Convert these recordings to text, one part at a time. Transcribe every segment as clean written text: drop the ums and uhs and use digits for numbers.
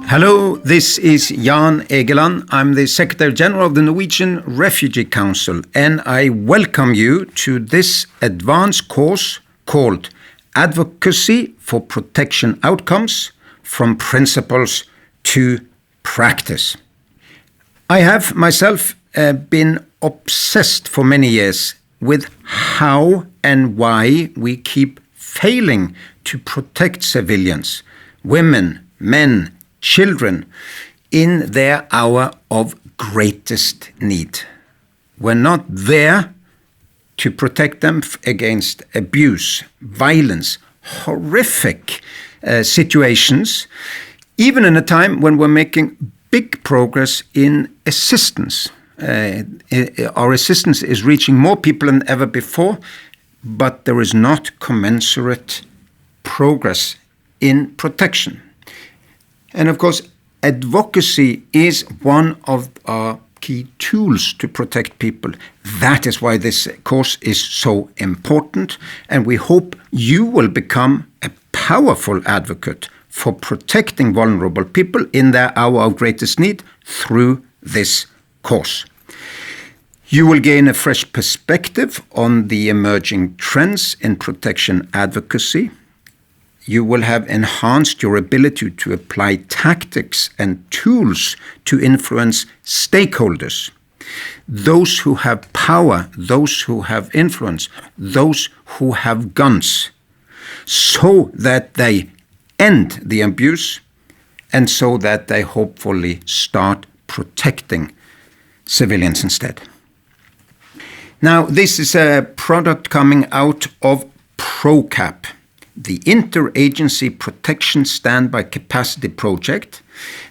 Hello, this is Jan Egeland. I'm the Secretary General of the Norwegian Refugee Council, and I welcome you to this advanced course called Advocacy for Protection Outcomes from Principles to Practice. I have myself been obsessed for many years with how and why we keep failing to protect civilians, women, men, children in their hour of greatest need. We're not there to protect them against abuse, violence, horrific situations, even in a time when we're making big progress in assistance. Our assistance is reaching more people than ever before, but there is not commensurate progress in protection. And of course, advocacy is one of our key tools to protect people. That is why this course is so important, and we hope you will become a powerful advocate for protecting vulnerable people in their hour of greatest need through this course. You will gain a fresh perspective on the emerging trends in protection advocacy. You will have enhanced your ability to apply tactics and tools to influence stakeholders, those who have power, those who have influence, those who have guns, so that they end the abuse and so that they hopefully start protecting civilians instead. Now, this is a product coming out of ProCap, the Interagency Protection Standby Capacity Project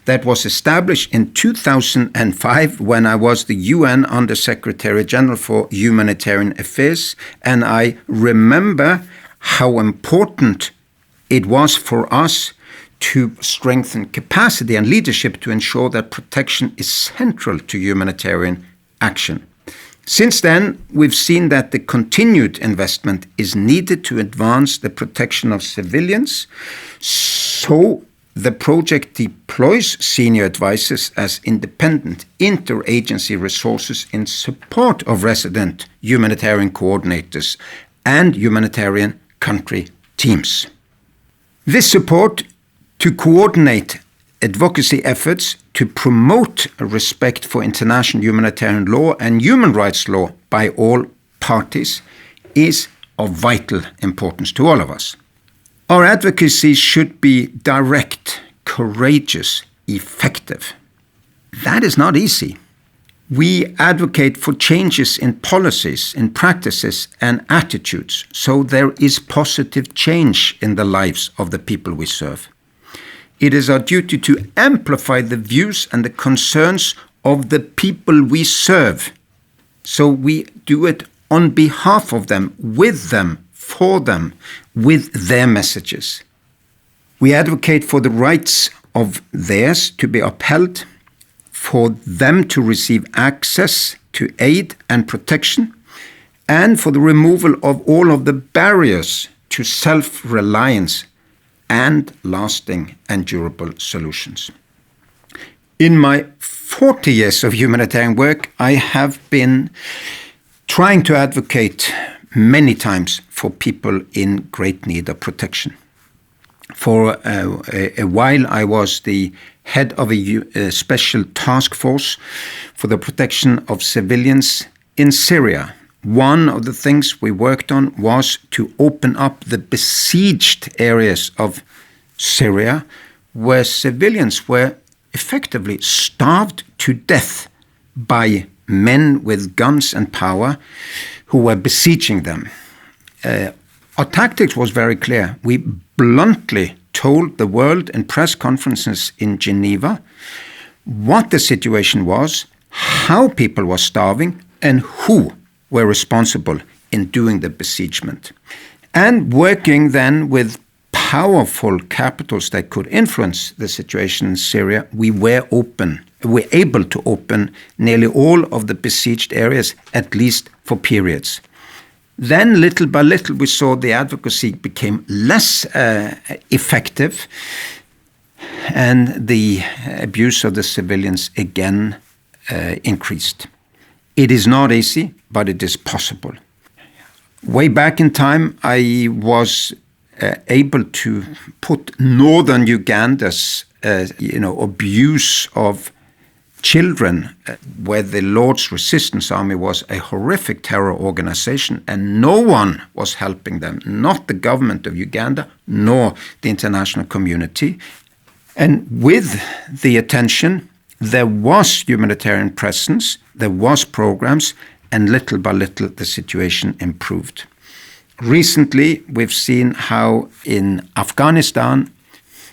that was established in 2005 when I was the UN Under-Secretary General for Humanitarian Affairs, and I remember how important it was for us to strengthen capacity and leadership to ensure that protection is central to humanitarian action. Since then, we've seen that the continued investment is needed to advance the protection of civilians, so the project deploys senior advisors as independent interagency resources in support of resident humanitarian coordinators and humanitarian country teams. This support to coordinate advocacy efforts to promote respect for international humanitarian law and human rights law by all parties is of vital importance to all of us. Our advocacy should be direct, courageous, effective. That is not easy. We advocate for changes in policies, in practices, and attitudes, so there is positive change in the lives of the people we serve. It is our duty to amplify the views and the concerns of the people we serve. So we do it on behalf of them, with them, for them, with their messages. We advocate for the rights of theirs to be upheld, for them to receive access to aid and protection, and for the removal of all of the barriers to self-reliance and lasting and durable solutions. In my 40 years of humanitarian work, I have been trying to advocate many times for people in great need of protection. For a while, I was the head of a special task force for the protection of civilians in Syria. One of the things we worked on was to open up the besieged areas of Syria, where civilians were effectively starved to death by men with guns and power who were besieging them. Our tactics was very clear. We bluntly told the world in press conferences in Geneva what the situation was, how people were starving, and who were responsible in doing the besiegement. And working then with powerful capitals that could influence the situation in Syria, we were able to open nearly all of the besieged areas, at least for periods. Then, little by little, we saw the advocacy became less effective. and the abuse of the civilians again increased. It is not easy, but it is possible. Way back in time, I was able to put northern Uganda's abuse of children, where the Lord's Resistance Army was a horrific terror organization, and no one was helping them, not the government of Uganda, nor the international community. And with the attention, there was humanitarian presence, there was programs, and little by little the situation improved. Recently, we've seen how in Afghanistan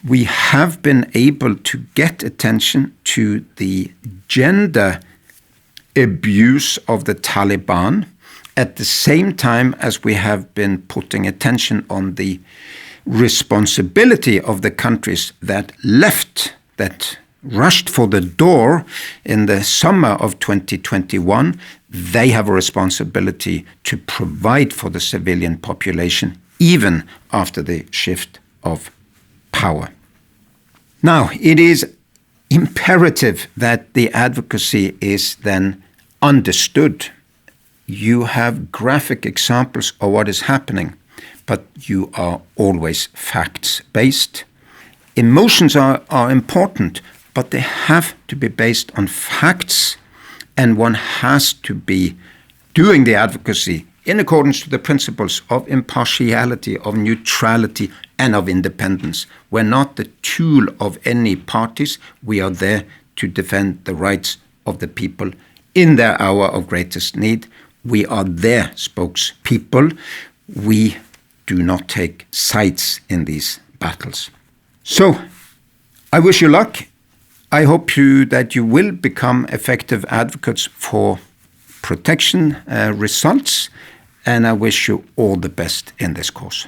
we have been able to get attention to the gender abuse of the Taliban at the same time as we have been putting attention on the responsibility of the countries that rushed for the door in the summer of 2021. They have a responsibility to provide for the civilian population even after the shift of power. Now, it is imperative that the advocacy is then understood. You have graphic examples of what is happening, but you are always facts-based. Emotions are important, but they have to be based on facts, and one has to be doing the advocacy in accordance to the principles of impartiality, of neutrality, and of independence. We're not the tool of any parties. We are there to defend the rights of the people in their hour of greatest need. We are their spokespeople. We do not take sides in these battles. So, I wish you luck. I hope that you will become effective advocates for protection results, and I wish you all the best in this cause.